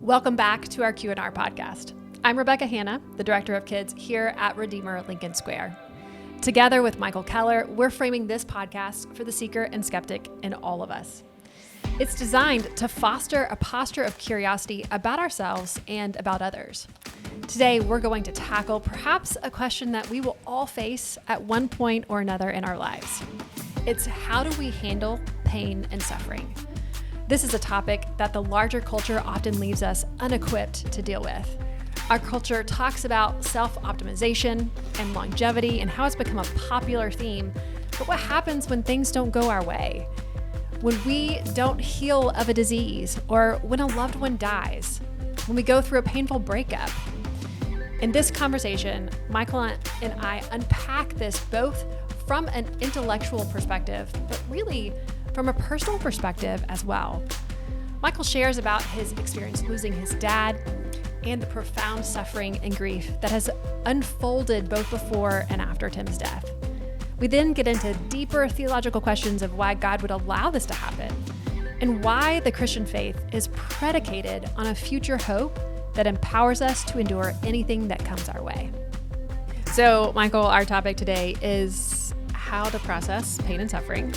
Welcome back to our Q&R Podcast. I'm Rebecca Hanna, the Director of Kids here at Redeemer Lincoln Square. Together with Michael Keller, we're framing this podcast for the seeker and skeptic in all of us. It's designed to foster a posture of curiosity about ourselves and about others. Today, we're going to tackle perhaps a question that we will all face at one point or another in our lives. It's how do we handle pain and suffering? This is a topic that the larger culture often leaves us unequipped to deal with. Our culture talks about self-optimization and longevity and how it's become a popular theme. But what happens when things don't go our way? When we don't heal of a disease, or when a loved one dies? When we go through a painful breakup? In this conversation, Michael and I unpack this both from an intellectual perspective, but really from a personal perspective as well. Michael shares about his experience losing his dad and the profound suffering and grief that has unfolded both before and after Tim's death. We then get into deeper theological questions of why God would allow this to happen and why the Christian faith is predicated on a future hope that empowers us to endure anything that comes our way. So, Michael, our topic today is how to process pain and suffering.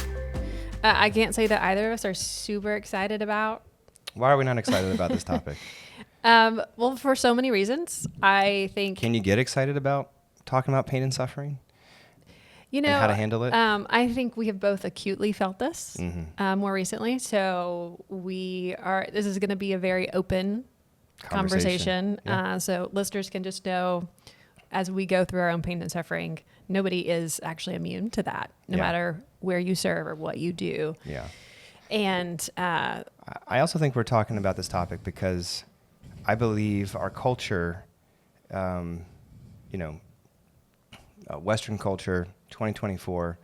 I can't say that either of us are super excited about. Why are we not excited about this topic? Well, for so many reasons. I think. Can you get excited about talking about pain and suffering? And how to handle it? I think we have both acutely felt this more recently. So this is going to be a very open conversation. Yeah. So listeners can just know as we go through our own pain and suffering, nobody is actually immune to that, no matter where you serve or what you do. Yeah. And I also think we're talking about this topic because I believe our culture, Western culture, 2024,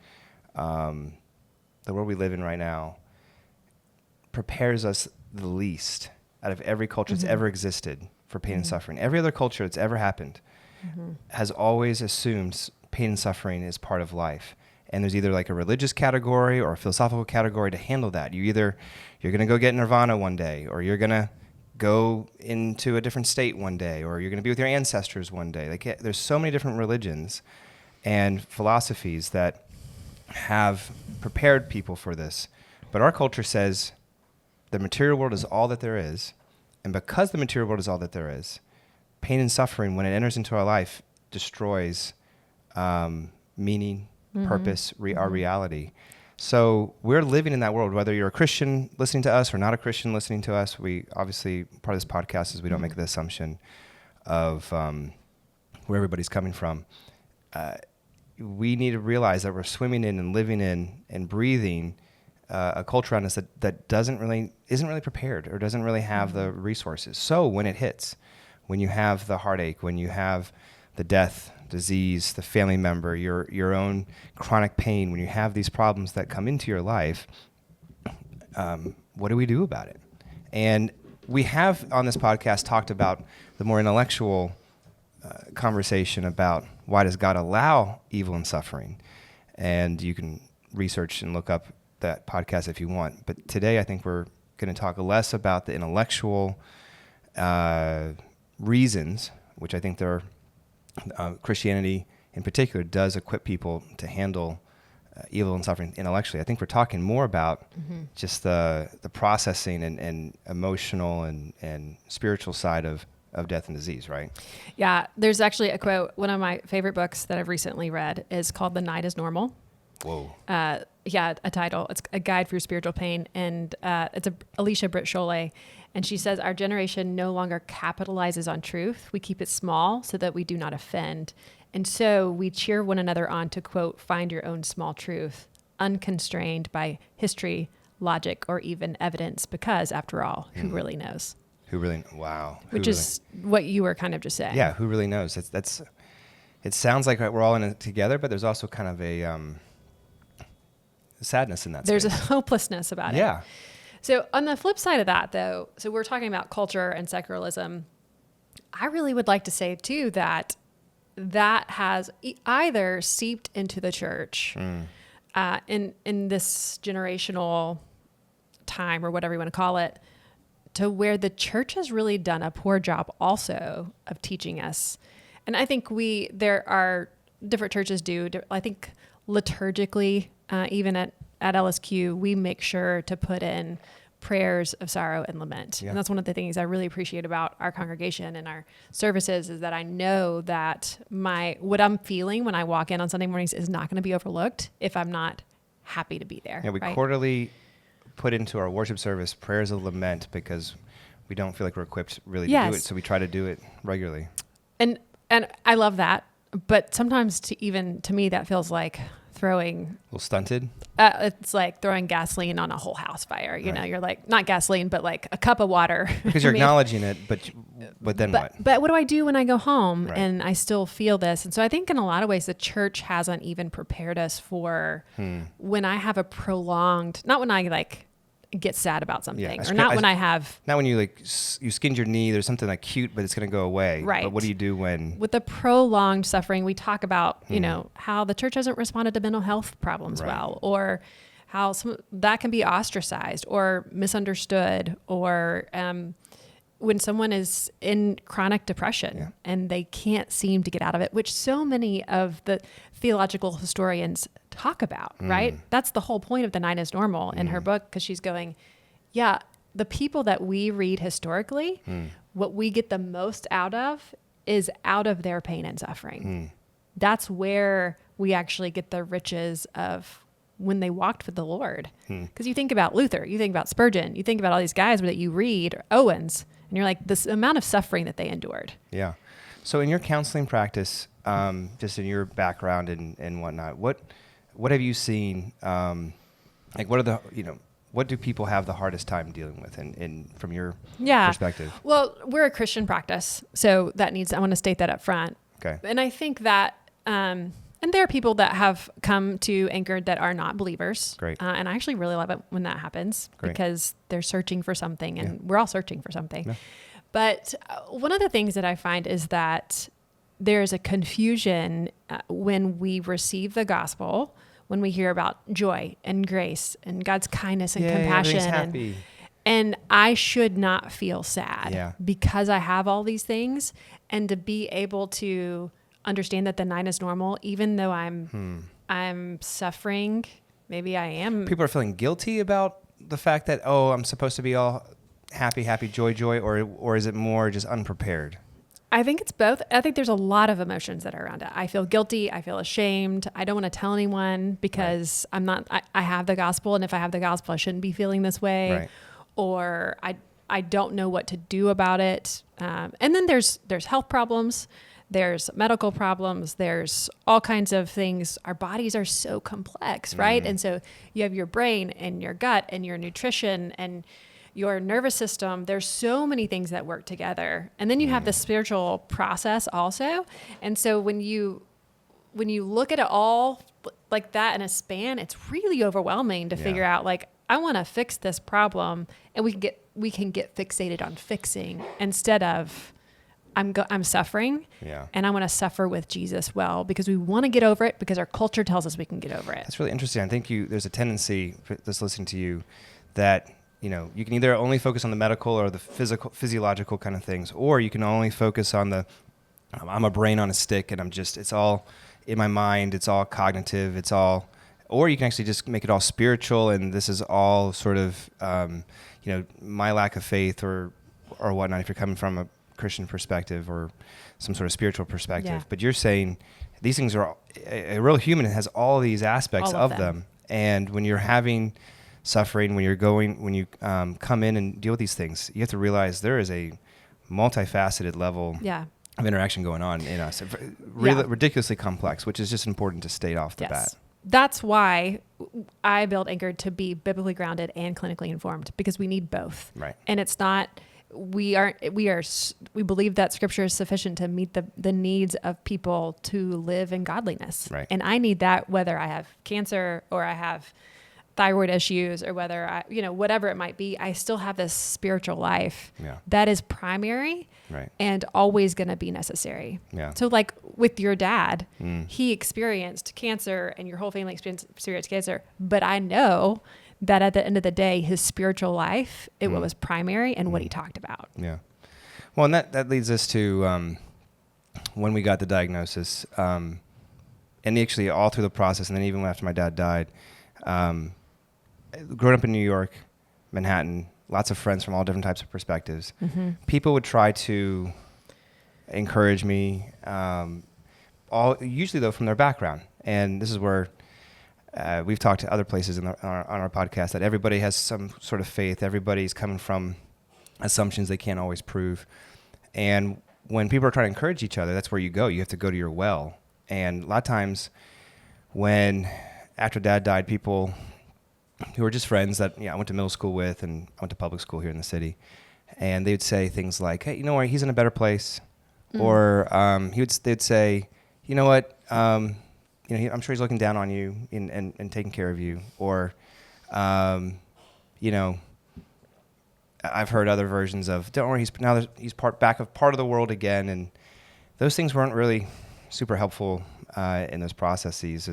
the world we live in right now, prepares us the least out of every culture that's ever existed for pain and suffering. Every other culture that's ever happened has always assumed pain and suffering is part of life. And there's either like a religious category or a philosophical category to handle that. You're going to go get nirvana one day, or you're going to go into a different state one day, or you're going to be with your ancestors one day. Like, there's so many different religions and philosophies that have prepared people for this. But our culture says the material world is all that there is. And because the material world is all that there is, pain and suffering, when it enters into our life, destroys meaning, purpose, our reality. So we're living in that world, whether you're a Christian listening to us or not a Christian listening to us. We obviously, part of this podcast is we don't make the assumption of where everybody's coming from. We need to realize that we're swimming in and living in and breathing a culture around us that isn't really prepared or doesn't really have the resources. So when it hits, when you have the heartache, when you have the death, disease, the family member, your own chronic pain, when you have these problems that come into your life, what do we do about it? And we have on this podcast talked about the more intellectual conversation about why does God allow evil and suffering? And you can research and look up that podcast if you want. But today I think we're going to talk less about the intellectual reasons, which I think there are. Christianity in particular does equip people to handle evil and suffering intellectually. I think we're talking more about just the processing and emotional and spiritual side of death and disease, right? Yeah, there's actually a quote. One of my favorite books that I've recently read is called The Night is Normal. Whoa. A title. It's a guide for your spiritual pain. And it's Alicia Britt Chole. And she says, our generation no longer capitalizes on truth. We keep it small so that we do not offend. And so we cheer one another on to, quote, find your own small truth, unconstrained by history, logic, or even evidence, because after all, who really knows? Wow. Which is what you were kind of just saying. Yeah, who really knows? It sounds like we're all in it together, but there's also kind of a sadness in that There's space. a hopelessness about it. Yeah. So on the flip side of that, though, so we're talking about culture and secularism. I really would like to say, too, that has either seeped into the church in this generational time or whatever you want to call it to where the church has really done a poor job also of teaching us. And I think there are different churches I think liturgically, even at LSQ, we make sure to put in prayers of sorrow and lament. Yeah. And that's one of the things I really appreciate about our congregation and our services is that I know that what I'm feeling when I walk in on Sunday mornings is not going to be overlooked if I'm not happy to be there. Yeah, we quarterly put into our worship service prayers of lament because we don't feel like we're equipped really to do it. So we try to do it regularly. And I love that. But sometimes to me, that feels like throwing... A little stunted? It's like throwing gasoline on a whole house fire. You know, you're like, not gasoline, but like a cup of water. Because you're acknowledging it, but then what? But what do I do when I go home and I still feel this? And so I think in a lot of ways, the church hasn't even prepared us for when I have a prolonged, not when I like get sad about something or not when I have... Not when you like, you skinned your knee, there's something acute, but it's going to go away. Right. But what do you do when... With the prolonged suffering, we talk about, you know, how the church hasn't responded to mental health problems well, or how that can be ostracized or misunderstood, or when someone is in chronic depression and they can't seem to get out of it, which so many of the theological historians talk about, right? That's the whole point of The Night is Normal in her book, because she's going, the people that we read historically, what we get the most out of is out of their pain and suffering. That's where we actually get the riches of when they walked with the Lord. Because you think about Luther, you think about Spurgeon, you think about all these guys that you read, or Owens, and you're like, this amount of suffering that they endured. Yeah. So in your counseling practice, just in your background and whatnot, what have you seen? Like, what are the, what do people have the hardest time dealing with in from your perspective? Well, we're a Christian practice, so I want to state that up front. Okay. And I think that, and there are people that have come to Anchored that are not believers. Great. And I actually really love it when that happens because they're searching for something, and we're all searching for something. Yeah. But one of the things that I find is that there's a confusion when we receive the gospel, when we hear about joy and grace and God's kindness and compassion. And I should not feel sad because I have all these things, and to be able to understand that the night is normal, even though I'm suffering. Maybe I am. People are feeling guilty about the fact that, I'm supposed to be all happy, joy, or is it more just unprepared? I think it's both. I think there's a lot of emotions that are around it. I feel guilty. I feel ashamed. I don't want to tell anyone because I have the gospel. And if I have the gospel, I shouldn't be feeling this way. Right. Or I don't know what to do about it. And then there's health problems. There's medical problems. There's all kinds of things. Our bodies are so complex, right? And so you have your brain and your gut and your nutrition and your nervous system. There's so many things that work together. And then you have the spiritual process also. And so when you look at it all like that in a span, it's really overwhelming to figure out, like, I want to fix this problem, and we can get fixated on fixing instead of I'm suffering, and I want to suffer with Jesus well, because we want to get over it, because our culture tells us we can get over it. That's really interesting. I think there's a tendency, just listening to you, that you can either only focus on the medical or the physiological kind of things, or you can only focus on the I'm a brain on a stick, and it's all in my mind, it's all cognitive, or you can actually just make it all spiritual, and this is all sort of my lack of faith or whatnot, if you're coming from a Christian perspective or some sort of spiritual perspective. Yeah. But you're saying these things are a real human has all these aspects of them. And when you're having suffering, when you come in and deal with these things, you have to realize there is a multifaceted level of interaction going on in us. Ridiculously complex, which is just important to state off the bat. That's why I built Anchored to be biblically grounded and clinically informed, because we need both. Right. And it's not, we believe that Scripture is sufficient to meet the needs of people to live in godliness. Right. And I need that whether I have cancer or I have thyroid issues or whether I, whatever it might be, I still have this spiritual life that is primary and always going to be necessary. Yeah. So like with your dad, he experienced cancer and your whole family experienced cancer, but I know that at the end of the day, his spiritual life, what was primary and what he talked about. Yeah. Well, and that leads us to when we got the diagnosis, and actually all through the process, and then even after my dad died, growing up in New York, Manhattan, lots of friends from all different types of perspectives. People would try to encourage me, usually though from their background. And this is where we've talked to other places on our podcast that everybody has some sort of faith. Everybody's coming from assumptions they can't always prove. And when people are trying to encourage each other, that's where you go. You have to go to your well. And a lot of times after Dad died, people who were just friends that I went to middle school with, and I went to public school here in the city, and they would say things like, "Hey, you know what? He's in a better place," or they'd say, "You know what? I'm sure he's looking down on you and taking care of you," or, I've heard other versions of, "Don't worry, he's part of the world again," and those things weren't really super helpful in those processes.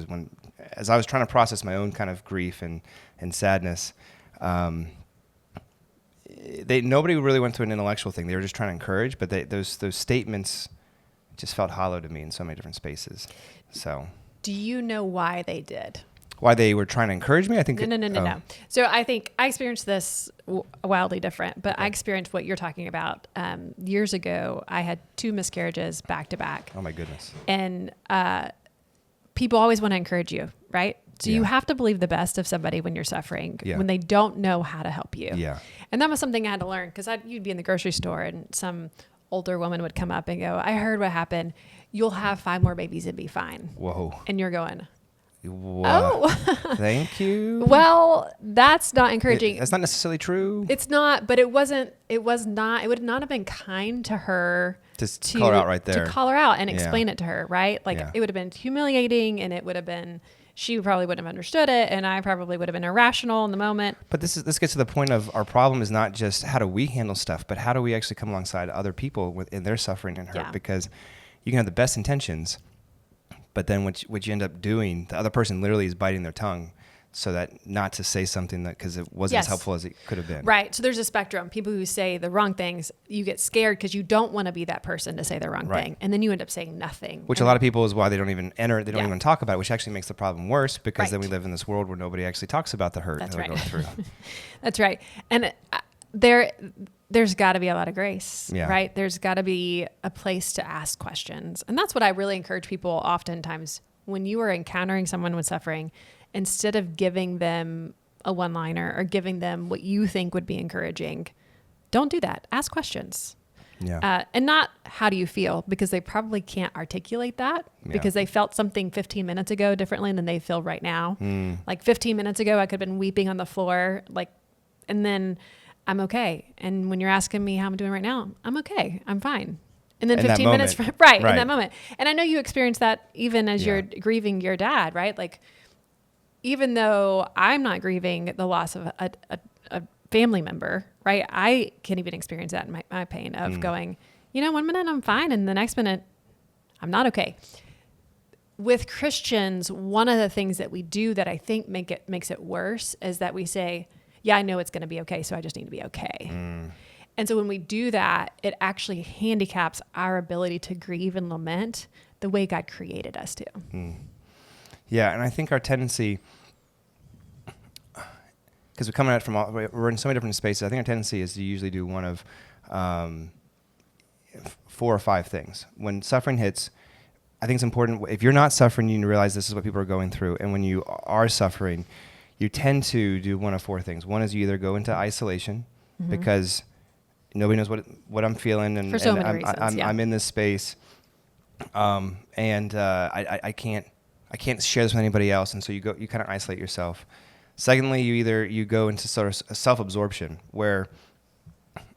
As I was trying to process my own kind of grief and sadness, nobody really went to an intellectual thing. They were just trying to encourage, but those statements just felt hollow to me in so many different spaces. So, do you know why they did? Why they were trying to encourage me? I think No. So I think I experienced this wildly different, but I experienced what you're talking about. Years ago, I had 2 miscarriages back to back. Oh my goodness. And people always want to encourage you, right? So you have to believe the best of somebody when you're suffering, when they don't know how to help you. Yeah. And that was something I had to learn, because you'd be in the grocery store and some older woman would come up and go, "I heard what happened. You'll have 5 more babies and be fine." Whoa. And you're going, "What? "Oh, Thank you." Well, that's not encouraging. That's not necessarily true. It's not, but it would not have been kind to her to call her out right there. To call her out and explain it to her, right? Like it would have been humiliating, and it would have been, she probably wouldn't have understood it, and I probably would have been irrational in the moment. But this gets to the point of our problem is not just how do we handle stuff, but how do we actually come alongside other people in their suffering and hurt? Because you can have the best intentions, but then what you end up doing, the other person literally is biting their tongue so that not to say something because it wasn't as helpful as it could have been. Right. So there's a spectrum. People who say the wrong things, you get scared because you don't want to be that person to say the wrong thing. And then you end up saying nothing. Which a lot of people is why they don't even even talk about it, which actually makes the problem worse, because then we live in this world where nobody actually talks about the hurt that they're going through. That's right. And there's got to be a lot of grace, right? There's got to be a place to ask questions. And that's what I really encourage people oftentimes when you are encountering someone with suffering. Instead of giving them a one-liner or giving them what you think would be encouraging, don't do that. Ask questions. And not how do you feel, because they probably can't articulate that because they felt something 15 minutes ago differently than they feel right now. Like 15 minutes ago, I could have been weeping on the floor, and then I'm okay. And when you're asking me how I'm doing right now, I'm okay. I'm fine. And then 15 minutes, in that moment. And I know you experience that even as you're grieving your dad, right? Like, even though I'm not grieving the loss of a family member, right? I can't even experience that in my pain of going, 1 minute I'm fine, and the next minute I'm not okay. With Christians, one of the things that we do that I think makes it worse is that we say, I know it's going to be okay, so I just need to be okay. And so when we do that, it actually handicaps our ability to grieve and lament the way God created us to. Yeah, and I think our tendency, because we're in so many different spaces, I think our tendency is to usually do one of 4 or 5 things. When suffering hits, I think it's important, if you're not suffering, you need to realize this is what people are going through. And when you are suffering, you tend to do one of 4 things. One is you either go into isolation because nobody knows what I'm feeling, and, for so many reasons, I'm in this space, and I can't share this with anybody else, and so you kind of isolate yourself. Secondly, you go into sort of self-absorption, where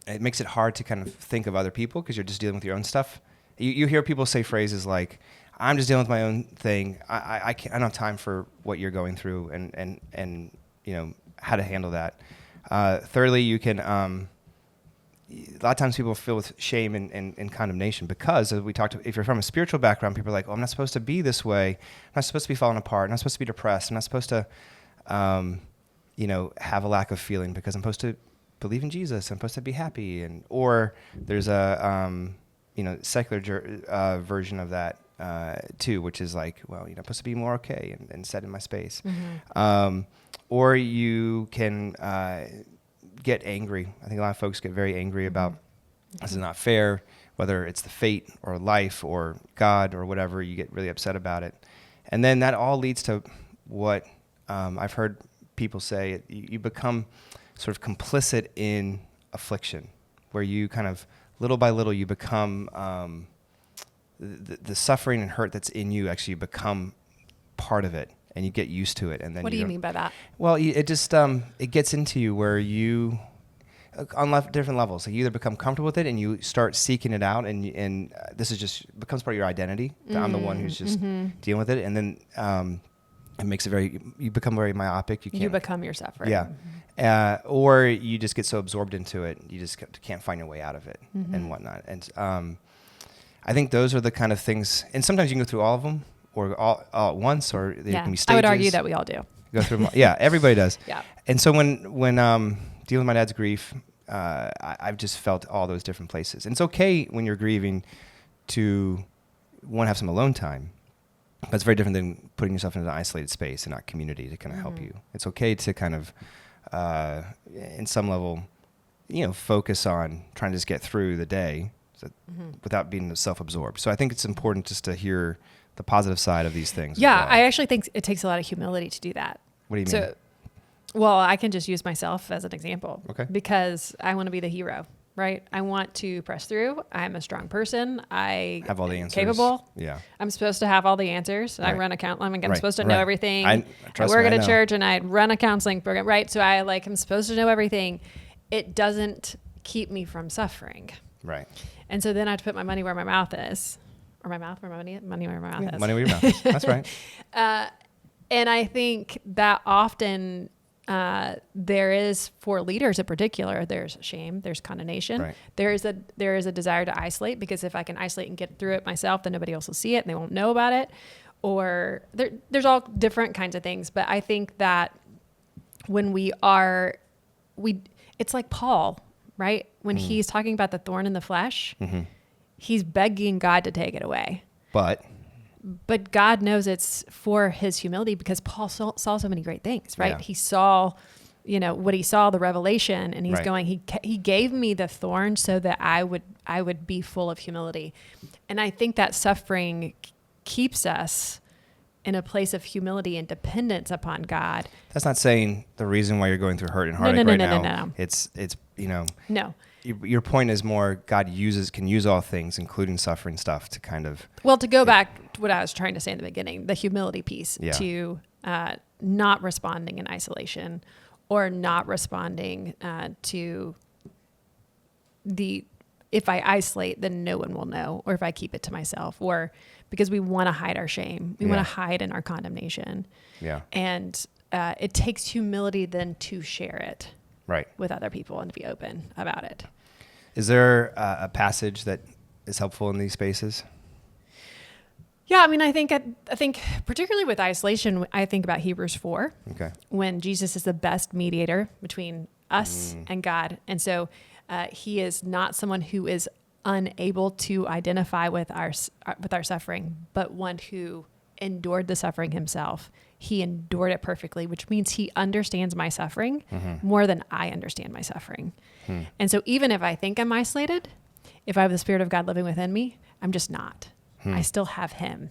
it makes it hard to kind of think of other people because you're just dealing with your own stuff. You hear people say phrases like, "I'm just dealing with my own thing. I don't have time for what you're going through," and how to handle that. Thirdly, you can a lot of times people feel with shame and condemnation because, as we talked, if you're from a spiritual background, people are like, "Oh, I'm not supposed to be this way. I'm not supposed to be falling apart. I'm not supposed to be depressed. I'm not supposed to have a lack of feeling because I'm supposed to believe in Jesus. I'm supposed to be happy. Or there's a, secular version of that too, which is like, well, I'm supposed to be more okay and set in my space. Mm-hmm. Or you can get angry. I think a lot of folks get very angry about this is not fair, whether it's the fate or life or God or whatever, you get really upset about it. And then that all leads to what I've heard people say, you become sort of complicit in affliction, where you kind of, little by little, you become, the suffering and hurt that's in you, actually become part of it, and you get used to it. And then what do you mean by that? Well, it just, it gets into you where you, on different levels, so you either become comfortable with it and you start seeking it out, and this is just becomes part of your identity. I'm the one who's just dealing with it, and then it makes it you become very myopic. You become your suffering. Yeah. Or you just get so absorbed into it, you just can't find your way out of it and whatnot. And I think those are the kind of things, and sometimes you can go through all of them or all at once, or there can be stages. I would argue that we all do. Go through them. Yeah, everybody does. Yeah. And so when dealing with my dad's grief, I've just felt all those different places. And it's okay when you're grieving to want to have some alone time, but it's very different than putting yourself in an isolated space and not community to kind of help you. It's okay to kind of, in some level, focus on trying to just get through the day without being self-absorbed. So I think it's important just to hear the positive side of these things. Yeah, as well. I actually think it takes a lot of humility to do that. What do you mean? Well, I can just use myself as an example. Okay. Because I want to be the hero, right? I want to press through. I'm a strong person. I have all the answers. Capable. Yeah. I'm supposed to have all the answers. Right. I run I'm supposed to know everything. I work at a church and I run a counseling program, right? So I'm supposed to know everything. It doesn't keep me from suffering. Right. And so then I have to put my money where my mouth is. Or my mouth where my money where my mouth is. Money where your mouth is. That's right. And I think that often there is, for leaders in particular, there's shame, there's condemnation. Right. There is a desire to isolate, because if I can isolate and get through it myself, then nobody else will see it and they won't know about it. Or there's all different kinds of things. But I think that when it's like Paul, right? When he's talking about the thorn in the flesh, he's begging God to take it away. But God knows it's for his humility, because Paul saw so many great things, right? Yeah. He saw, what he saw, the revelation, and he's going, he gave me the thorn so that I would be full of humility. And I think that suffering keeps us in a place of humility and dependence upon God. That's not saying the reason why you're going through hurt and heartache now. No. It's No. Your point is more God can use all things, including suffering stuff, to kind of... Well, to go back to what I was trying to say in the beginning, the humility piece, to not responding in isolation, or not responding to if I isolate, then no one will know, or if I keep it to myself, or because we want to hide our shame. We want to hide in our condemnation. Yeah. And it takes humility then to share it with other people and to be open about it. Is there a passage that is helpful in these spaces? Yeah, I think particularly with isolation, I think about Hebrews 4, when Jesus is the best mediator between us and God. And so he is not someone who is unable to identify with our suffering, but one who endured the suffering himself. He endured it perfectly, which means he understands my suffering more than I understand my suffering. And so even if I think I'm isolated, if I have the Spirit of God living within me, I'm just not. I still have him.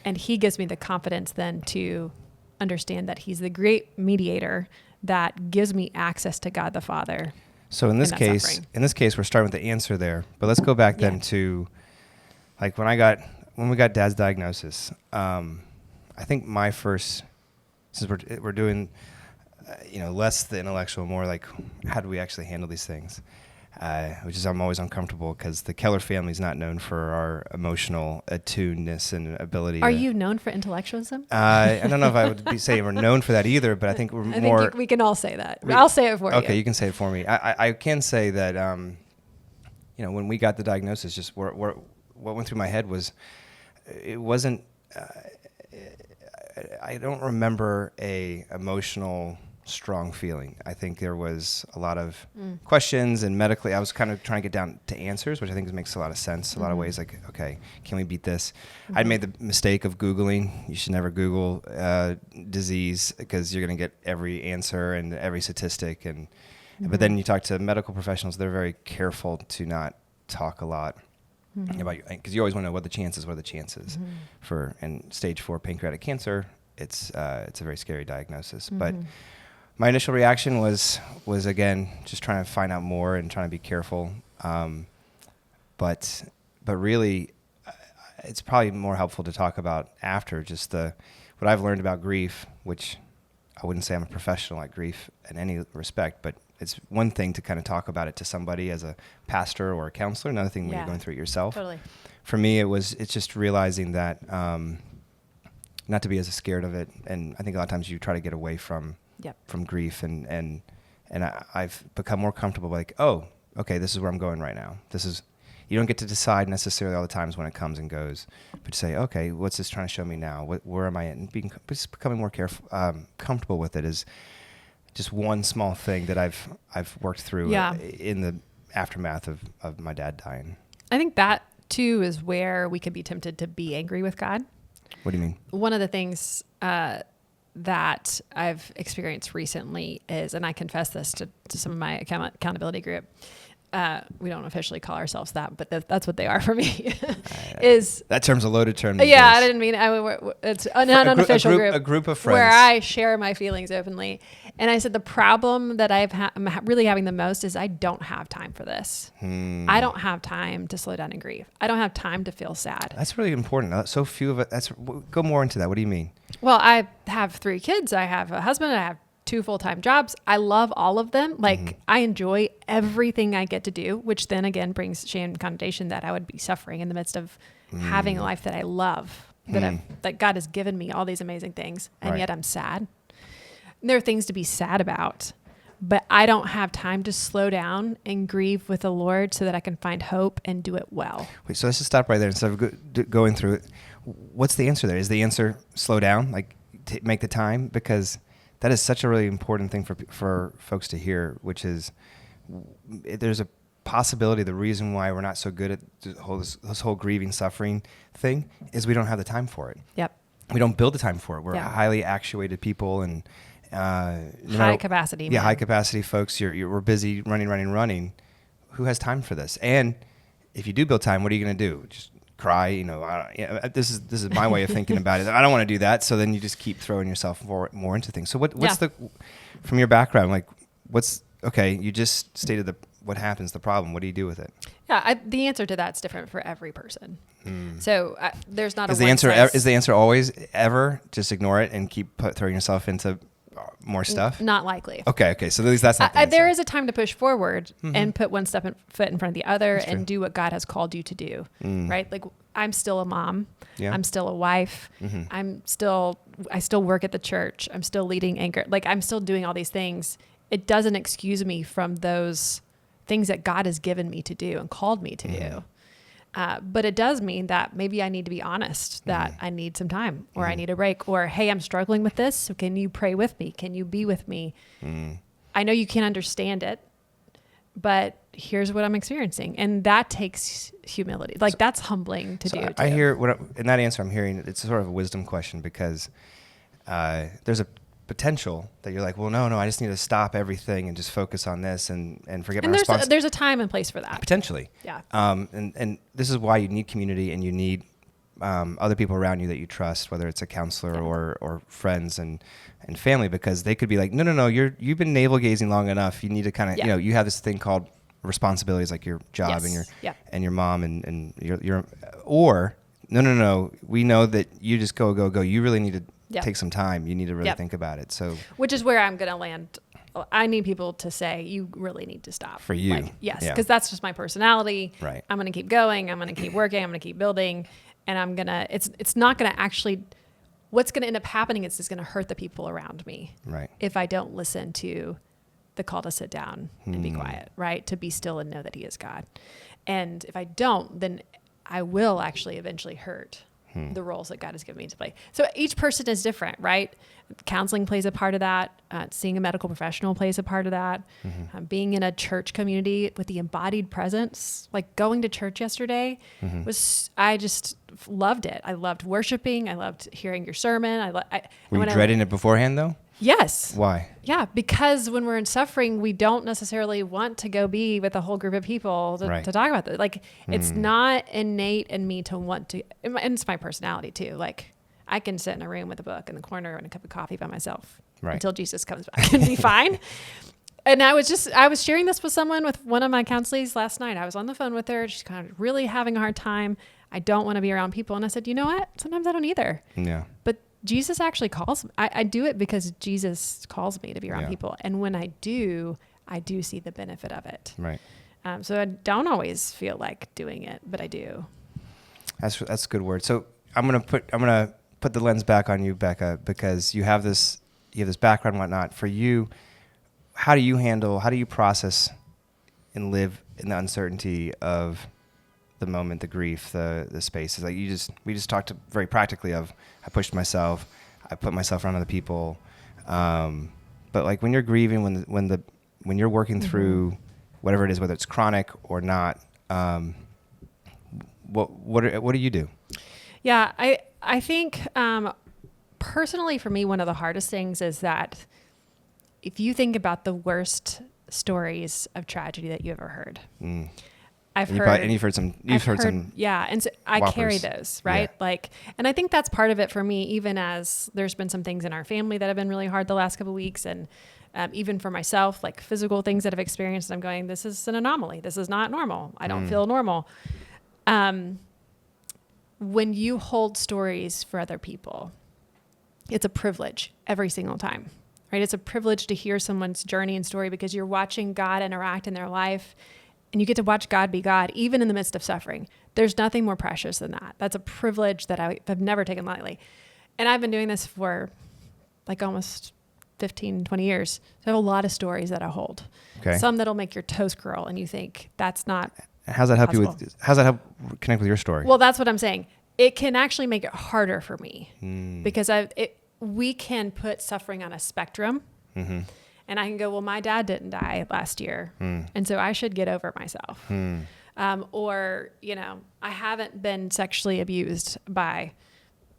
And he gives me the confidence then to understand that he's the great mediator that gives me access to God the Father. So in this case, we're starting with the answer there, but let's go back then to like when we got Dad's diagnosis. I think my first, since we're doing, less the intellectual, more like how do we actually handle these things, which is I'm always uncomfortable because the Keller family is not known for our emotional attunedness and ability. Are you known for intellectualism? I don't know if I would say we're known for that either, but I think we're more. I think we can all say that. I'll say it for you. Okay, you can say it for me. I can say that, when we got the diagnosis, just what went through my head was, it wasn't. I don't remember a emotional strong feeling. I think there was a lot of questions, and medically I was kind of trying to get down to answers, which I think makes a lot of sense. A lot of ways, like, okay, can we beat this? I'd made the mistake of Googling. You should never Google disease, because you're going to get every answer and every statistic. And but then you talk to medical professionals, they're very careful to not talk a lot about, because you always want to know what are the chances for, and stage 4 pancreatic cancer. It's a very scary diagnosis. But my initial reaction was again just trying to find out more and trying to be careful. But really, it's probably more helpful to talk about after, just what I've learned about grief, which I wouldn't say I'm a professional at grief in any respect, but it's one thing to kind of talk about it to somebody as a pastor or a counselor, another thing when you're going through it yourself. Totally. For me, it's just realizing that not to be as scared of it. And I think a lot of times you try to get away from grief, and I've become more comfortable, like, oh, okay, this is where I'm going right now. You don't get to decide necessarily all the times when it comes and goes, but say, okay, what's this trying to show me now? Where am I at? And just becoming more careful, comfortable with it is just one small thing that I've worked through in the aftermath of my dad dying. I think that too is where we could be tempted to be angry with God. What do you mean? One of the things that I've experienced recently is, and I confess this to some of my accountability group, we don't officially call ourselves that, but that's what they are for me. Is that term's a loaded term? Yeah, I didn't mean it's an unofficial group. A group of friends where I share my feelings openly. And I said the problem that I'm really having the most is I don't have time for this. I don't have time to slow down and grieve. I don't have time to feel sad. That's really important. So few of it. Go more into that. What do you mean? Well, I have 3 kids. I have a husband. I have 2 full-time jobs. I love all of them. Like I enjoy everything I get to do, which then again brings shame and condemnation that I would be suffering in the midst of having a life that I love, that God has given me all these amazing things. And yet I'm sad. And there are things to be sad about, but I don't have time to slow down and grieve with the Lord so that I can find hope and do it well. Wait, so let's just stop right there instead of going through it. What's the answer there? Is the answer slow down, like make the time? Because that is such a really important thing for folks to hear, which is there's a possibility the reason why we're not so good at this whole grieving, suffering thing is we don't have the time for it. Yep. We don't build the time for it. We're highly actuated people, and high capacity. Yeah, high capacity folks. We're busy running. Who has time for this? And if you do build time, what are you going to do? Just cry? This is my way of thinking about it. I don't want to do that. So then you just keep throwing yourself more into things. So what's from your background, like you just stated what happens, the problem. What do you do with it? Yeah, the answer to that's different for every person. So there's not is the answer always ever just ignore it and keep throwing yourself into more stuff? Not likely. Okay. So at least that's not the answer. There is a time to push forward and put one foot in front of the other and do what God has called you to do. Right? Like I'm still a mom. Yeah. I'm still a wife. I still work at the church. I'm still leading Anchor. Like I'm still doing all these things. It doesn't excuse me from those things that God has given me to do and called me to do. But it does mean that maybe I need to be honest that I need some time, or I need a break, or, hey, I'm struggling with this. So can you pray with me? Can you be with me? I know you can't understand it, but here's what I'm experiencing. And that takes humility. Like that's humbling to do. I hear in that answer, I'm hearing it's sort of a wisdom question, because there's a potential that you're like, well, no, I just need to stop everything and just focus on this and forget my responsibility. There's a time and place for that. Potentially. Yeah. And this is why you need community, and you need other people around you that you trust, whether it's a counselor or friends and family, because they could be like, no, you've been navel gazing long enough. You need to kind of, you have this thing called responsibilities, like your job and your mom and your or no, we know that you just go. You really need to take some time. You need to really think about it. So, which is where I'm going to land. I need people to say, you really need to stop. For you. Yes. Because that's just my personality. Right. I'm going to keep going. I'm going to keep working. I'm going to keep building. And it's not going to actually, what's going to end up happening is it's going to hurt the people around me. Right. If I don't listen to the call to sit down and be quiet, right? To be still and know that he is God. And if I don't, then I will actually eventually hurt the roles that God has given me to play. So each person is different, right? Counseling plays a part of that. Seeing a medical professional plays a part of that. Being in a church community with the embodied presence, like going to church yesterday I just loved it. I loved worshiping. I loved hearing your sermon. Were you dreading it beforehand though? Yes. Why? Yeah, because when we're in suffering, we don't necessarily want to go be with a whole group of people to talk about this. Like, it's not innate in me to want to, and it's my personality too. Like, I can sit in a room with a book in the corner and a cup of coffee by myself until Jesus comes back and be fine. And I was sharing this with one of my counselees last night. I was on the phone with her. She's kind of really having a hard time. I don't want to be around people. And I said, you know what? Sometimes I don't either. Yeah. But Jesus actually calls me. I do it because Jesus calls me to be around people. And when I do see the benefit of it. Right. So I don't always feel like doing it, but I do. That's a good word. So I'm going to put the lens back on you, Bekah, because you have this background and whatnot. For you, how do you process and live in the uncertainty of the moment, the grief, the spaces? Like we just talked very practically of, I pushed myself, I put myself around other people. But like when you're grieving, when you're working through whatever it is, whether it's chronic or not, what do you do? Yeah, I think personally for me, one of the hardest things is that if you think about the worst stories of tragedy that you ever heard, you've heard some. Yeah. And so I whoppers. Carry those, right? Yeah. Like, and I think that's part of it for me, even as there's been some things in our family that have been really hard the last couple of weeks. And even for myself, like physical things that I've experienced, I'm going, this is an anomaly. This is not normal. I don't feel normal. When you hold stories for other people, it's a privilege every single time, right? It's a privilege to hear someone's journey and story because you're watching God interact in their life. And you get to watch God be God, even in the midst of suffering. There's nothing more precious than that. That's a privilege that I've never taken lightly. And I've been doing this for like almost 15, 20 years. So I have a lot of stories that I hold. Okay. Some that'll make your toes curl and you think that's not How's that help possible. How's that help connect with your story? Well, that's what I'm saying. It can actually make it harder for me because we can put suffering on a spectrum. And I can go, well, my dad didn't die last year. And so I should get over myself. Or, I haven't been sexually abused by,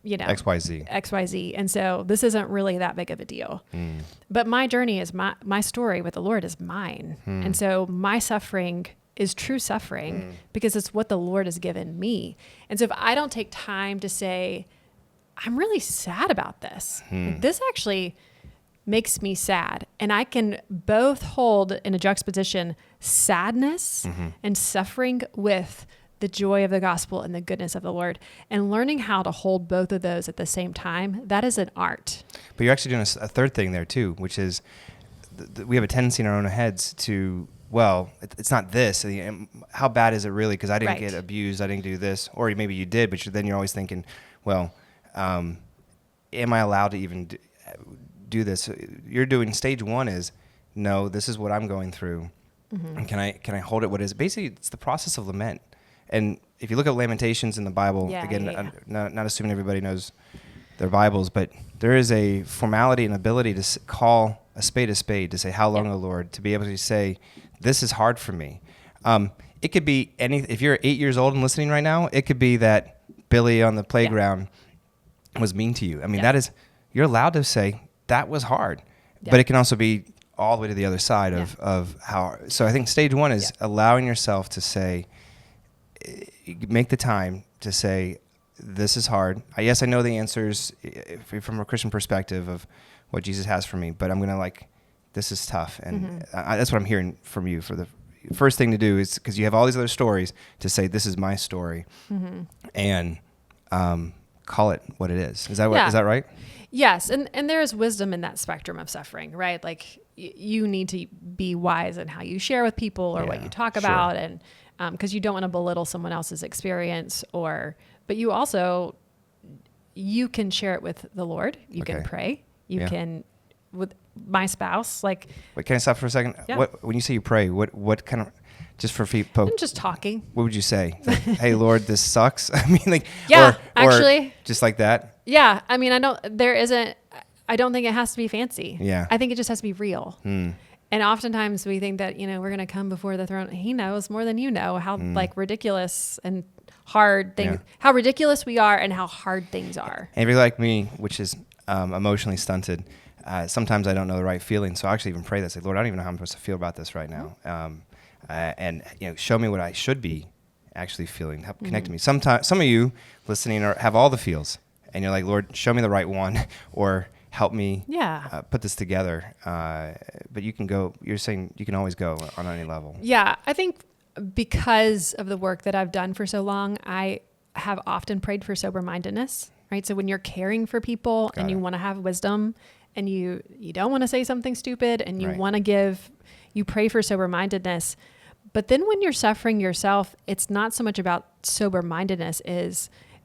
XYZ. And so this isn't really that big of a deal. But my journey is my story with the Lord is mine. And so my suffering is true suffering because it's what the Lord has given me. And so if I don't take time to say, I'm really sad about this, like, this actually makes me sad. And I can both hold in a juxtaposition sadness and suffering with the joy of the gospel and the goodness of the Lord, and learning how to hold both of those at the same time. That is an art. But you're actually doing a third thing there too, which is we have a tendency in our own heads to, well, it's not this. How bad is it really? Because I didn't get abused. I didn't do this. Or maybe you did, but then you're always thinking, well, am I allowed to even do this? You're doing stage one is, no, this is what I'm going through. And can I hold it? What is it? Basically, it's the process of lament. And if you look at Lamentations in the Bible, I'm not assuming everybody knows their Bibles, but there is a formality and ability to call a spade, to say, how long, O Lord, to be able to say, this is hard for me. It could be if you're 8 years old and listening right now, it could be that Billy on the playground was mean to you. I mean, that is, you're allowed to say, that was hard. But it can also be all the way to the other side of how. So I think stage one is allowing yourself to say, make the time to say, this is hard. Yes, I know the answers from a Christian perspective of what Jesus has for me, but I'm going to this is tough. And that's what I'm hearing from you. For the first thing to do is, because you have all these other stories, to say, this is my story and call it what it is. Is that right? Yes. And there is wisdom in that spectrum of suffering, right? Like you need to be wise in how you share with people or what you talk about. And because you don't want to belittle someone else's experience but you also, you can share it with the Lord. You can pray. You can, with my spouse, Wait, can I stop for a second? Yeah. When you say you pray, what kind of, just for people. I'm just talking. What would you say? Like, hey, Lord, this sucks. I mean, like, yeah, or actually, just like that. Yeah. I mean, I don't think it has to be fancy. Yeah. I think it just has to be real. And oftentimes we think that, we're going to come before the throne. He knows more than you know how like ridiculous and hard things, how ridiculous we are and how hard things are. And if you're like me, which is emotionally stunted, sometimes I don't know the right feeling. So I actually even pray that, say, Lord, I don't even know how I'm supposed to feel about this right now. And show me what I should be actually feeling. Help connect to me. Sometimes some of you listening have all the feels, and you're like, Lord, show me the right one, or help me put this together. But you can go. You're saying you can always go on any level. Yeah, I think because of the work that I've done for so long, I have often prayed for sober-mindedness. Right. So when you're caring for people and you want to have wisdom, and you don't want to say something stupid, and you want to you pray for sober-mindedness. But then when you're suffering yourself, it's not so much about sober-mindedness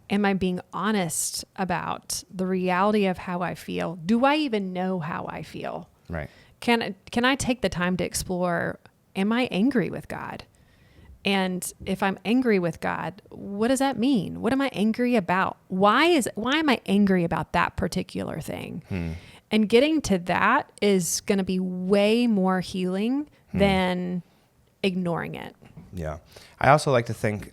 am I being honest about the reality of how I feel? Do I even know how I feel? Right. Can I take the time to explore, am I angry with God? And if I'm angry with God, what does that mean? What am I angry about? Why am I angry about that particular thing? And getting to that is going to be way more healing than ignoring it. Yeah. I also like to think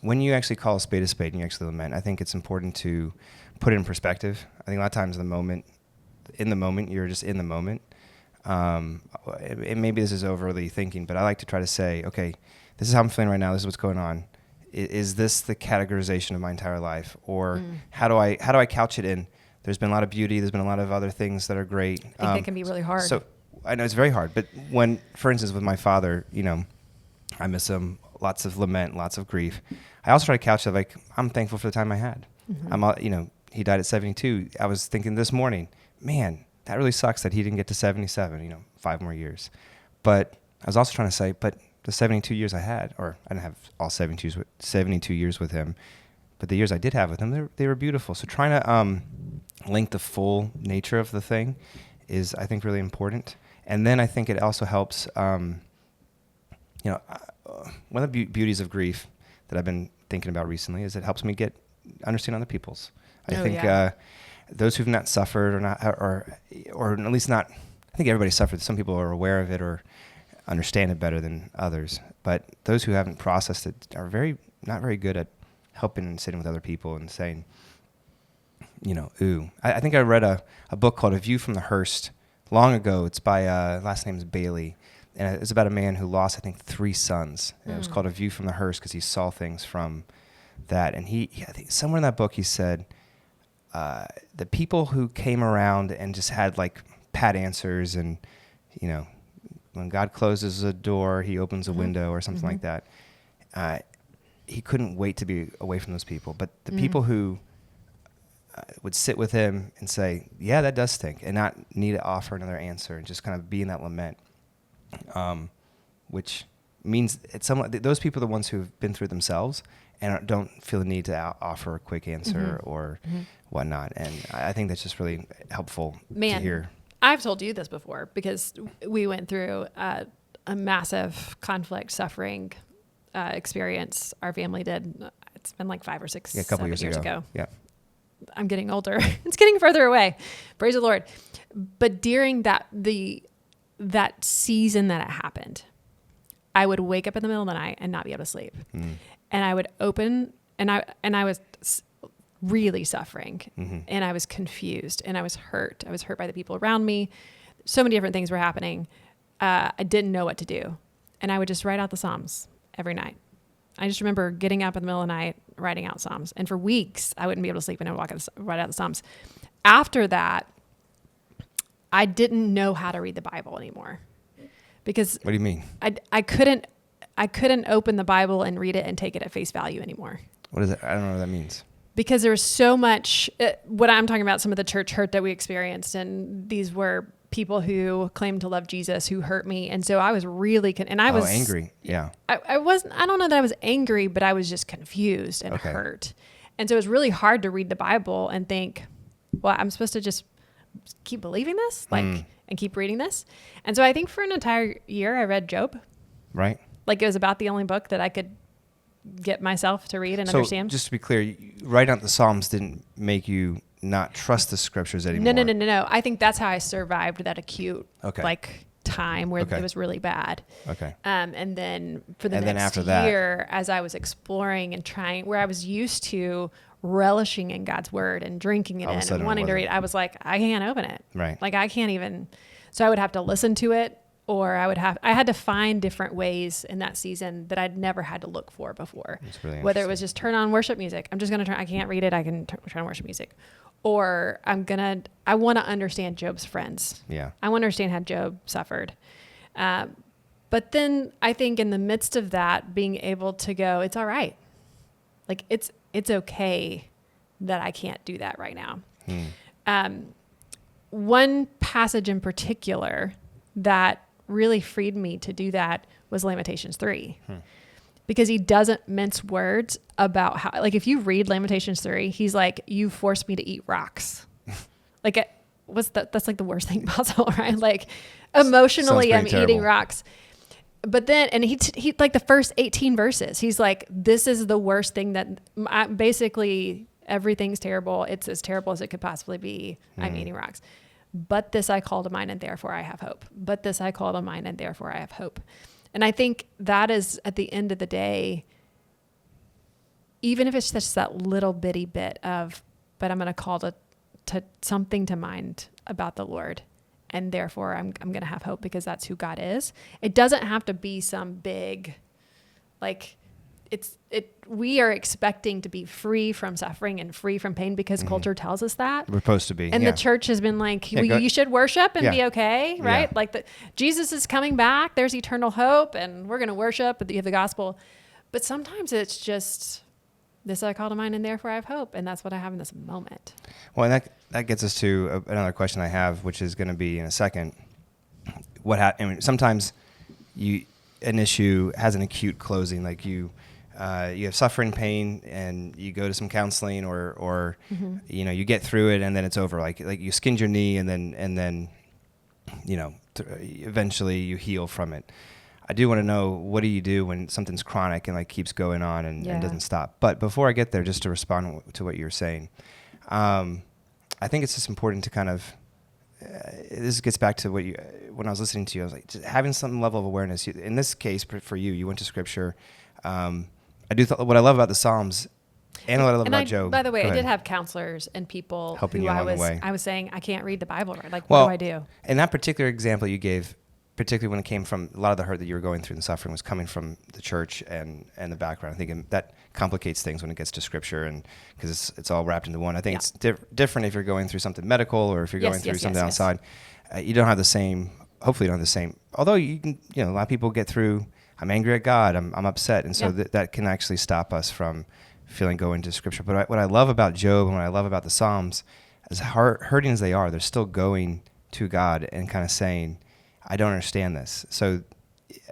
when you actually call a spade and you actually lament, I think it's important to put it in perspective. I think a lot of times in the moment, you're just in the moment. Maybe this is overly thinking, but I like to try to say, okay, this is how I'm feeling right now. This is what's going on. Is this the categorization of my entire life? Or how do I couch it in? There's been a lot of beauty. There's been a lot of other things that are great. I think it can be really hard. So I know it's very hard, but when, for instance, with my father, I miss him, lots of lament, lots of grief. I also try to couch it like, I'm thankful for the time I had. He died at 72. I was thinking this morning, man, that really sucks that he didn't get to 77, 5 more years. But I was also trying to say, but the 72 years I had, or I didn't have all 72 years with him, but the years I did have with him, they were beautiful. So trying to link the full nature of the thing is, I think, really important. And then I think it also helps, one of the beauties of grief that I've been thinking about recently is it helps me understand other people's. I think those who've not suffered or at least not, I think everybody suffered. Some people are aware of it or understand it better than others. But those who haven't processed it are not very good at helping and sitting with other people and saying, ooh. I think I read a book called A View from the Hearst long ago. It's by, last name is Bailey. And it's about a man who lost, I think, 3 sons. And it was called A View from the Hearst because he saw things from that. And I think somewhere in that book he said, the people who came around and just had like pat answers and, when God closes a door, he opens a window or something like that. He couldn't wait to be away from those people. But the people who would sit with him and say, yeah, that does stink, and not need to offer another answer and just kind of be in that lament. Which means those people are the ones who've been through themselves and don't feel the need to offer a quick answer or whatnot. And I think that's just really helpful to hear. I've told you this before because we went through a massive conflict, suffering experience. Our family did. It's been like 5 or 6 a couple years ago. Yeah. I'm getting older. It's getting further away. Praise the Lord. But during that season that it happened, I would wake up in the middle of the night and not be able to sleep. And I would open and I was really suffering and I was confused and I was hurt. I was hurt by the people around me. So many different things were happening. I didn't know what to do. And I would just write out the Psalms every night. I just remember getting up in the middle of the night, writing out Psalms. And for weeks, I wouldn't be able to sleep and I'd write out the Psalms. After that, I didn't know how to read the Bible anymore because what do you mean? I couldn't open the Bible and read it and take it at face value anymore. What is it? I don't know what that means. Because there was so much, what I'm talking about, some of the church hurt that we experienced. And these were people who claimed to love Jesus who hurt me. And so I was really, I was angry. Yeah. I don't know that I was angry, but I was just confused and hurt. And so it was really hard to read the Bible and think, well, I'm supposed to just keep believing this, and keep reading this. And so I think for an entire year I read Job. Right. Like it was about the only book that I could get myself to read and understand. Just to be clear, writing out the Psalms didn't make you not trust the scriptures anymore. No. I think that's how I survived that acute time where it was really bad. Okay. And then for the next year, as I was exploring and trying, where I was used to relishing in God's word and drinking it in and wanting to read, I was like, I can't open it. Right. Like I can't even. So I would have to listen to it, or I had to find different ways in that season that I'd never had to look for before. That's really Whether it was just turn on worship music. I'm just going to turn, I can't read it. I can turn on worship music. Or I want to understand Job's friends. Yeah. I want to understand how Job suffered. But then I think in the midst of that, being able to go, it's all right. Like it's okay that I can't do that right now. One passage in particular that really freed me to do that was Lamentations 3. Because he doesn't mince words about how, like if you read Lamentations 3, he's like, you forced me to eat rocks. Like that's like the worst thing possible, right? Like emotionally I'm terrible. Eating rocks. But then, and he like the first 18 verses, he's like, this is the worst thing that basically everything's terrible. It's as terrible as it could possibly be. I'm eating rocks. But this I call to mind and therefore I have hope. But this I call to mind and therefore I have hope. And I think that is at the end of the day, even if it's just that little bitty bit of, but I'm going to call to something to mind about the Lord. And therefore I'm going to have hope because that's who God is. It doesn't have to be some big, like we are expecting to be free from suffering and free from pain because culture tells us that. We're supposed to be. And the church has been like, you should worship and be okay, right? Yeah. Like Jesus is coming back. There's eternal hope and we're going to worship, but you have the gospel. But sometimes it's just, this I call to mind and therefore I have hope. And that's what I have in this moment. Well, and that gets us to another question I have, which is going to be in a second. Sometimes an issue has an acute closing, like you have suffering, pain, and you go to some counseling, or you get through it, and then it's over. Like you skinned your knee, and then eventually you heal from it. I do want to know, what do you do when something's chronic and like keeps going on and doesn't stop? But before I get there, just to respond to what you were saying, I think it's just important to kind of. This gets back to when I was listening to you, I was like, just having some level of awareness. In this case, for you went to Scripture. I do what I love about the Psalms, and what I love about Job. By the way, I did have counselors and people helping who you along the way. I was saying, I can't read the Bible right. Like, what do I do? And that particular example you gave, particularly when it came from a lot of the hurt that you were going through and suffering, was coming from the church and the background. I think that complicates things when it gets to Scripture, and because it's all wrapped into one. I think it's different if you're going through something medical or if you're going through something outside. You don't have the same. Hopefully, you don't have the same. Although you can, a lot of people get through. I'm angry at God. I'm upset, and so that can actually stop us from going to Scripture. But what I love about Job and what I love about the Psalms, as hurting as they are, they're still going to God and kind of saying, I don't understand this. So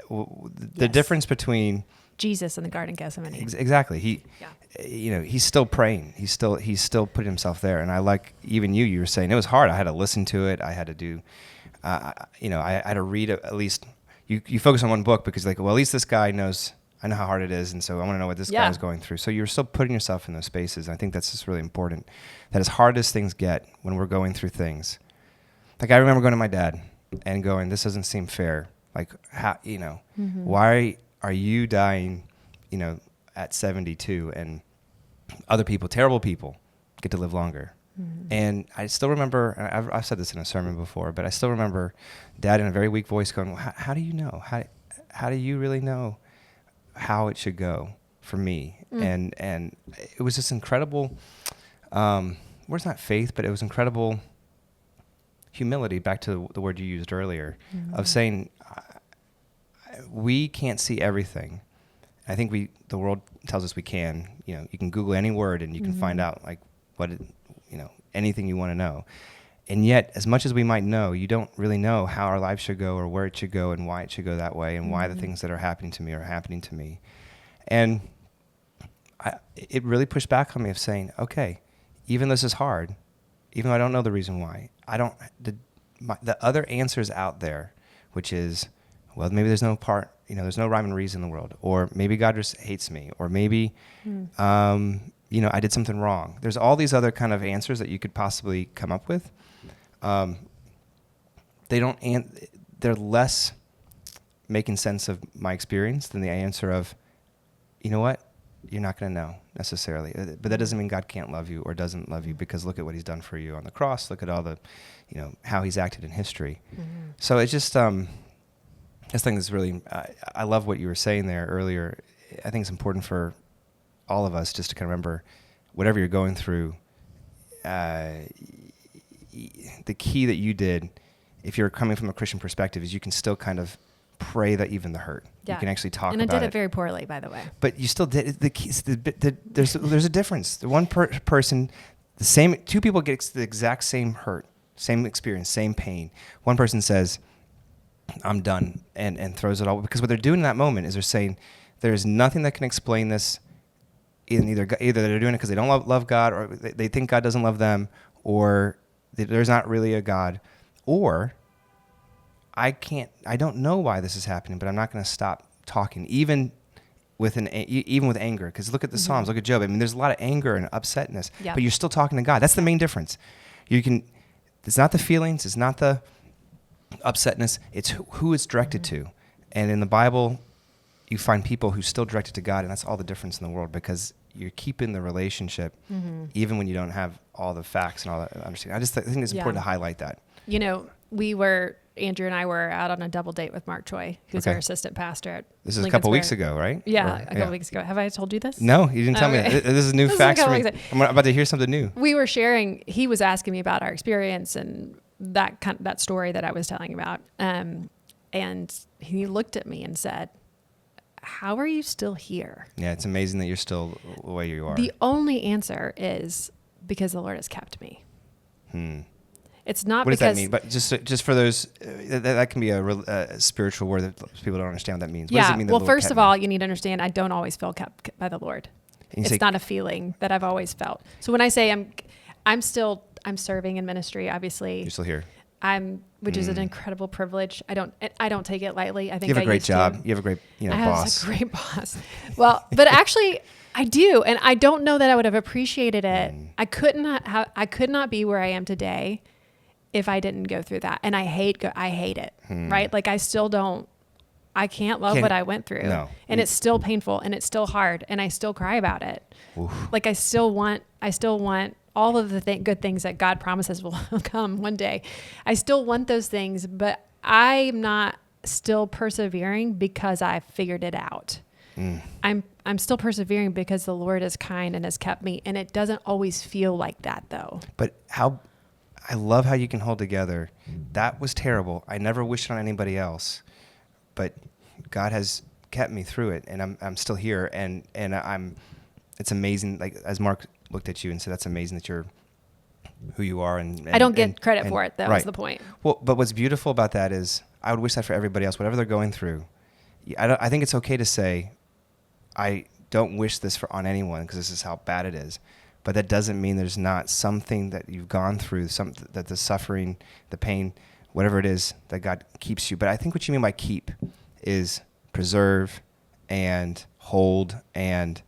the difference between Jesus in the Garden of Gethsemane. Exactly. He's still praying. He's still putting himself there. And I like, even you were saying it was hard. I had to listen to it. I had to do, I had to read at least. You focus on one book because at least this guy knows. I know how hard it is, and so I want to know what this guy is going through. So you're still putting yourself in those spaces. And I think that's just really important. That as hard as things get when we're going through things, like I remember going to my dad and going, "This doesn't seem fair. Like, how, why are you dying, at 72, and other people, terrible people, get to live longer?" And I still remember, and I've said this in a sermon before, but I still remember Dad in a very weak voice going, well, how do you know? How do you really know how it should go for me? And it was this incredible, where's not faith, but it was incredible humility, back to the word you used earlier, of saying, we can't see everything. I think the world tells us we can. You can Google any word and you can find out anything you want to know. And yet, as much as we might know, you don't really know how our lives should go or where it should go and why it should go that way and why the things that are happening to me are happening to me. And it really pushed back on me of saying, okay, even though this is hard, even though I don't know the reason why, the other answers out there, which is, well, maybe there's no part there's no rhyme and reason in the world, or maybe God just hates me, or maybe, I did something wrong. There's all these other kind of answers that you could possibly come up with. They're less making sense of my experience than the answer of, you know what? You're not going to know necessarily. But that doesn't mean God can't love you or doesn't love you, because look at what he's done for you on the cross. Look at all the, how he's acted in history. Mm-hmm. So it's just, this thing is really, I love what you were saying there earlier. I think it's important for all of us just to kind of remember, whatever you're going through, the key that you did, if you're coming from a Christian perspective, is you can still kind of pray that even the hurt. Yeah. You can actually talk about it. And I did it very poorly, by the way. But you still did. There's a difference. The one person, two people get the exact same hurt, same experience, same pain. One person says, I'm done, and throws it all. Because what they're doing in that moment is they're saying, there's nothing that can explain this. Either they're doing it because they don't love God, or they think God doesn't love them, or there's not really a God, or I don't know why this is happening, but I'm not going to stop talking, even with anger. Because look at the Psalms, look at Job. I mean, there's a lot of anger and upsetness, but you're still talking to God. That's the main difference. It's not the feelings, it's not the upsetness, it's who it's directed to. And in the Bible, you find people who still direct it to God, and that's all the difference in the world, because you're keeping the relationship even when you don't have all the facts and all that understanding. I just think it's important to highlight that. Andrew and I were out on a double date with Mark Choi, who's our assistant pastor at This is a couple weeks ago, right? Yeah, a couple weeks ago. Have I told you this? No, you didn't tell me that. This is new facts for me. I'm about to hear something new. We were sharing, he was asking me about our experience and that story that I was telling about. And he looked at me and said, how are you still here? Yeah, it's amazing that you're still the way you are. The only answer is because the Lord has kept me. It's not because... What does that mean? But just for those, that can be a spiritual word that people don't understand what that means. What does it mean? Well, first of all, you need to understand, I don't always feel kept by the Lord. It's not a feeling that I've always felt. So when I say I'm serving in ministry, obviously. You're still here. Which is an incredible privilege. I don't take it lightly. I think you have a great job. You have a great, boss. I have a great boss. Well, but actually I do. And I don't know that I would have appreciated it. I could not be where I am today if I didn't go through that. And I hate it. Right. Like I can't love what I went through. No. And it's still painful and it's still hard and I still cry about it. Oof. Like I still want all of the good things that God promises will come one day. I still want those things, but I'm not still persevering because I figured it out. I'm still persevering because the Lord is kind and has kept me. And it doesn't always feel like that though. But I love how you can hold together. That was terrible. I never wished it on anybody else, but God has kept me through it, and I'm still here, and it's amazing. Like as Mark looked at you and said, "That's amazing that you're who you are." And I don't get credit for it. That was the point. Well, but what's beautiful about that is I would wish that for everybody else, whatever they're going through. I think it's okay to say, I don't wish this on anyone because this is how bad it is. But that doesn't mean there's not something that you've gone through, that the suffering, the pain, whatever it is, that God keeps you. But I think what you mean by keep is preserve and hold, and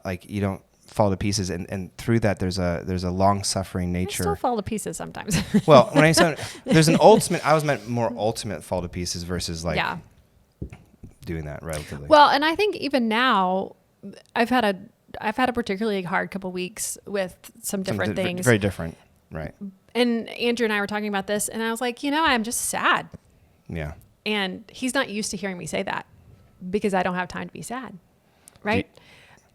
like you don't fall to pieces. And through that, there's a long-suffering nature. I still fall to pieces sometimes. Well, when I say there's an ultimate, I was meant more ultimate fall to pieces versus like doing that relatively. Well, and I think even now, I've had a particularly hard couple weeks with some different things. Very different, right? And Andrew and I were talking about this, and I was like, I'm just sad. Yeah. And he's not used to hearing me say that because I don't have time to be sad, right?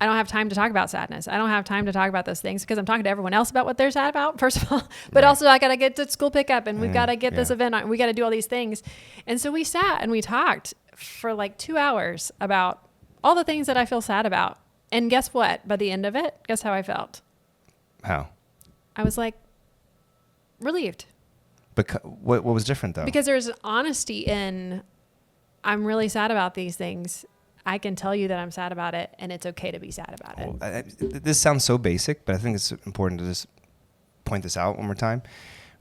I don't have time to talk about sadness. I don't have time to talk about those things because I'm talking to everyone else about what they're sad about, first of all. But also I got to get to school pickup and we've got to get this event on. We got to do all these things. And so we sat and we talked for like 2 hours about all the things that I feel sad about. And guess what? By the end of it, guess how I felt? How? I was like relieved. What was different though? Because there's honesty in, I'm really sad about these things. I can tell you that I'm sad about it, and it's okay to be sad about it. This sounds so basic, but I think it's important to just point this out one more time,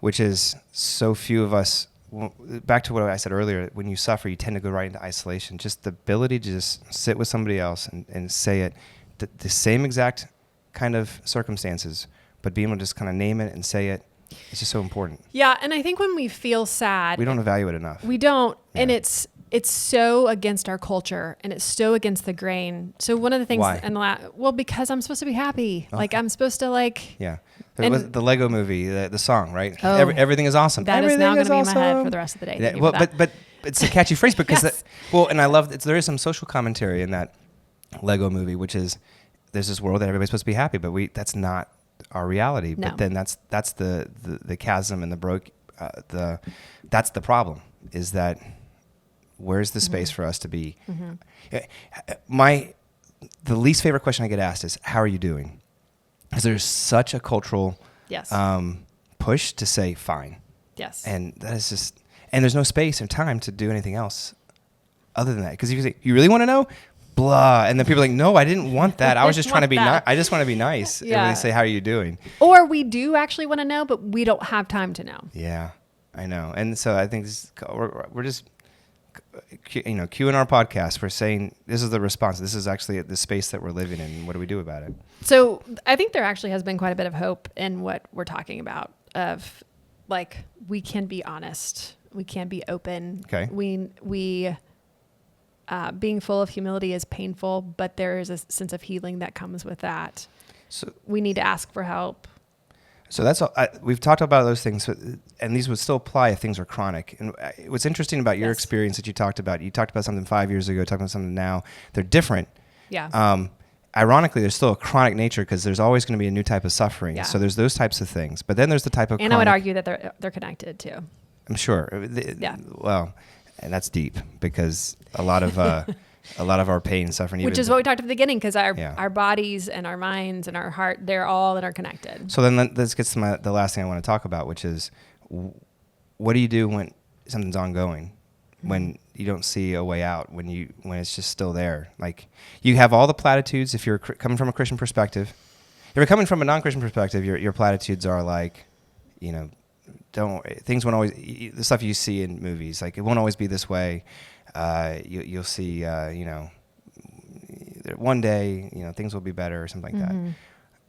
which is so few of us back to what I said earlier, when you suffer, you tend to go right into isolation. Just the ability to just sit with somebody else and say it, the same exact kind of circumstances, but being able to just kind of name it and say it, it's just so important. Yeah, and I think when we feel sad, we don't evaluate enough. We don't, and it's so against our culture, and it's so against the grain. So one of the things, Why? Because I'm supposed to be happy. Okay. Like I'm supposed to Yeah. There was the Lego movie, the song, right? Oh, everything is awesome. That everything is now going to be awesome. in my head for the rest of the day. Yeah, well, but it's a catchy phrase because yes. and I love there is some social commentary in that Lego movie, which is there's this world that everybody's supposed to be happy, but that's not our reality. No. But then that's the chasm and that's the problem, is that where's the space for us to be? The least favorite question I get asked is, how are you doing? Because there's such a cultural push to say fine. Yes. And that is just, and there's no space and time to do anything else other than that. Because you can say, you really want to know? Blah. And then people are like, no, I didn't want that. I was just trying to be nice. I just want to be nice. Yeah. And they say, how are you doing? Or we do actually want to know, but we don't have time to know. Yeah, I know. And so I think we're just, Q&R Podcast, we're saying this is the response. This is actually the space that we're living in. What do we do about it? So I think there actually has been quite a bit of hope in what we're talking about, of like, we can be honest. We can be open. Okay. We being full of humility is painful, but there is a sense of healing that comes with that. So we need to ask for help. So that's all. We've talked about those things, and these would still apply if things are chronic. And what's interesting about your experience that you talked about something 5 years ago, talking about something now, they're different. Yeah. Ironically, there's still a chronic nature because there's always going to be a new type of suffering. Yeah. So there's those types of things. But then there's the type of and I would argue that they're connected too. I'm sure. Yeah. Well, and that's deep because a lot of our pain and suffering, which is what we talked at the beginning, because our bodies and our minds and our heart, they're all interconnected. So then this gets to the last thing I want to talk about, which is what do you do when something's ongoing, when you don't see a way out, when it's just still there? Like, you have all the platitudes if you're coming from a Christian perspective. If you're coming from a non-Christian perspective, your platitudes are like, things won't always, the stuff you see in movies, like, it won't always be this way. You'll see, one day, things will be better or something like that,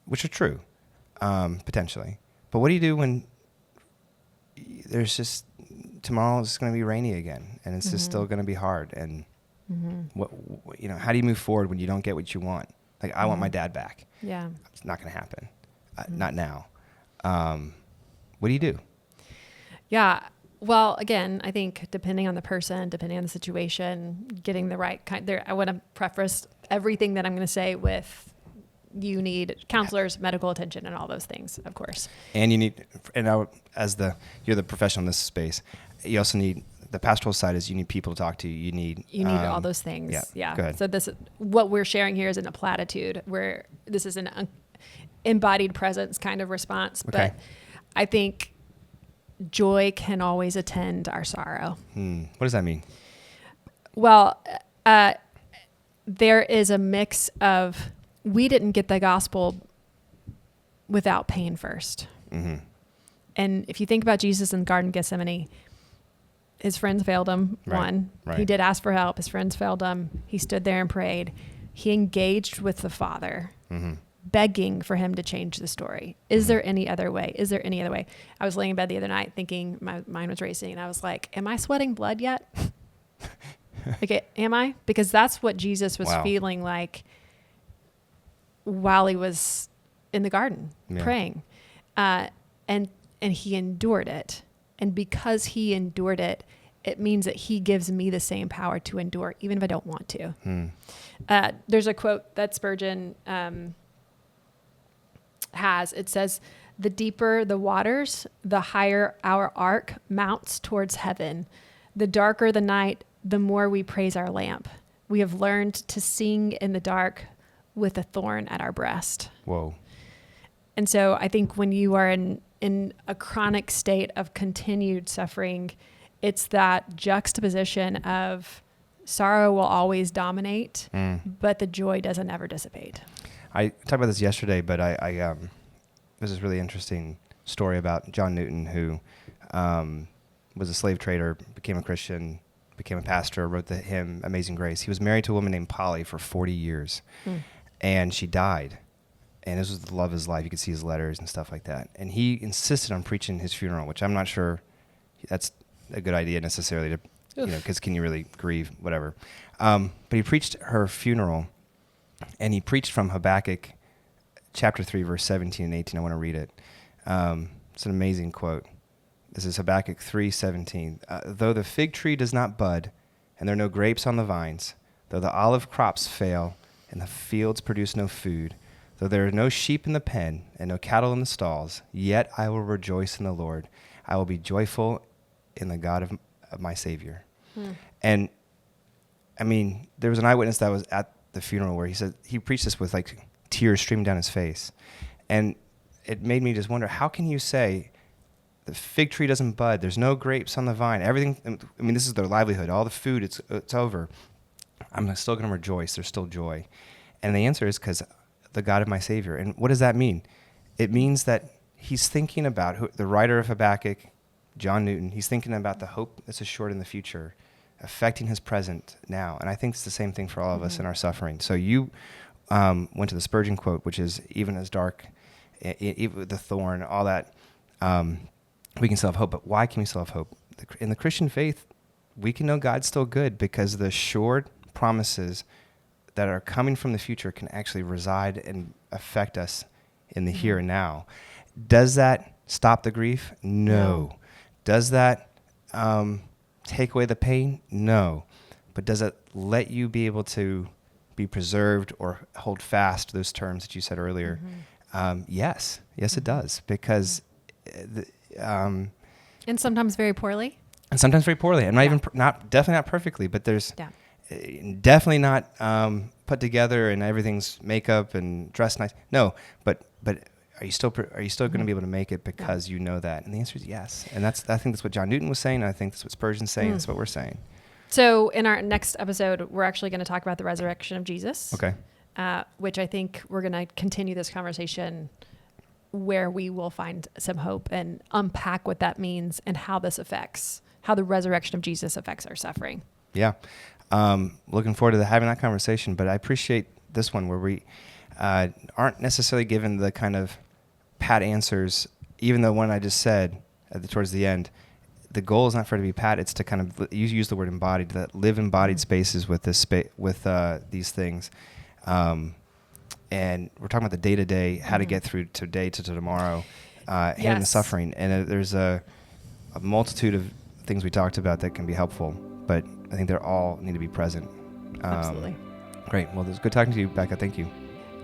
which are true, potentially. But what do you do when there's just, tomorrow is going to be rainy again, and it's just still going to be hard? And how do you move forward when you don't get what you want? Like, I want my dad back. Yeah. It's not going to happen. Not now. What do you do? Yeah. Well, again, I think depending on the person, depending on the situation, getting the right kind there. I want to preface everything that I'm going to say with, you need counselors, medical attention, and all those things, of course. And you need, you're the professional in this space, you also need, the pastoral side is you need people to talk to. You need all those things. Yeah. Go ahead. So what we're sharing here isn't a platitude, where this is an embodied presence kind of response. Okay. But I think joy can always attend our sorrow. What does that mean? Well, there is a mix of, we didn't get the gospel without pain first. And if you think about Jesus in the Garden of Gethsemane, his friends failed him. Right. He did ask for help. His friends failed him. He stood there and prayed. He engaged with the Father, begging for him to change the story. Is there any other way? Is there any other way? I was laying in bed the other night thinking, my mind was racing, and I was like, am I sweating blood yet? Am I? Because that's what Jesus was feeling like while he was in the garden praying. And he endured it. And because he endured it, it means that he gives me the same power to endure, even if I don't want to. There's a quote that Spurgeon has. It says, "The deeper the waters, the higher our ark mounts towards heaven. The darker the night, the more we praise our lamp. We have learned to sing in the dark with a thorn at our breast." Whoa. And so I think when you are in a chronic state of continued suffering, it's that juxtaposition of sorrow will always dominate, but the joy doesn't ever dissipate. I talked about this yesterday, but there's this really interesting story about John Newton, who was a slave trader, became a Christian, became a pastor, wrote the hymn Amazing Grace. He was married to a woman named Polly for 40 years, and she died. And this was the love of his life. You could see his letters and stuff like that. And he insisted on preaching his funeral, which I'm not sure that's a good idea necessarily to, because can you really grieve, whatever. But he preached her funeral, and he preached from Habakkuk chapter 3, verse 17 and 18. I want to read it. It's an amazing quote. This is Habakkuk 3:17. Though the fig tree does not bud, and there are no grapes on the vines, though the olive crops fail, and the fields produce no food, though there are no sheep in the pen, and no cattle in the stalls, yet I will rejoice in the Lord. I will be joyful in the God of my Savior. And, I mean, there was an eyewitness that was at the funeral where he said, he preached this with, like, tears streaming down his face. And it made me just wonder, how can you say the fig tree doesn't bud, there's no grapes on the vine, everything, I mean, this is their livelihood, all the food, it's over. I'm still going to rejoice. There's still joy. And the answer is because the God of my Savior. And what does that mean? It means that he's thinking about the writer of Habakkuk, John Newton, he's thinking about the hope that's assured in the future, affecting his present now. And I think it's the same thing for all of us in our suffering. So you went to the Spurgeon quote, which is, even as dark, the thorn, all that, we can still have hope. But why can we still have hope? In the Christian faith, we can know God's still good because the assured promises that are coming from the future can actually reside and affect us in the here and now. Does that stop the grief? No. Does that take away the pain? No. But does it let you be able to be preserved or hold fast those terms that you said earlier? Yes. Yes, it does. Because... and sometimes very poorly? And sometimes very poorly. And definitely not perfectly, but there's definitely not put together and everything's makeup and dressed nice. No, but are you still going to be able to make it because you know that? And the answer is yes. And I think that's what John Newton was saying. I think that's what Spurgeon's saying. That's what we're saying. So in our next episode, we're actually going to talk about the resurrection of Jesus. Okay. Which I think we're going to continue this conversation where we will find some hope and unpack what that means and how the resurrection of Jesus affects our suffering. Yeah. Looking forward to having that conversation, but I appreciate this one where we aren't necessarily given the kind of pat answers, even though one I just said towards the end, the goal is not for it to be pat, it's to kind of, you use the word embodied, that live embodied spaces with these things. And we're talking about the day-to-day, how to get through today to tomorrow, and the suffering. And there's a multitude of things we talked about that can be helpful, but I think they're all need to be present. Absolutely. Great. Well, it was good talking to you, Bekah. Thank you.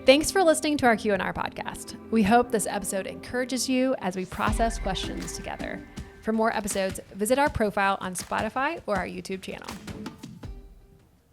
Thanks for listening to our Q&R podcast. We hope this episode encourages you as we process questions together. For more episodes, visit our profile on Spotify or our YouTube channel.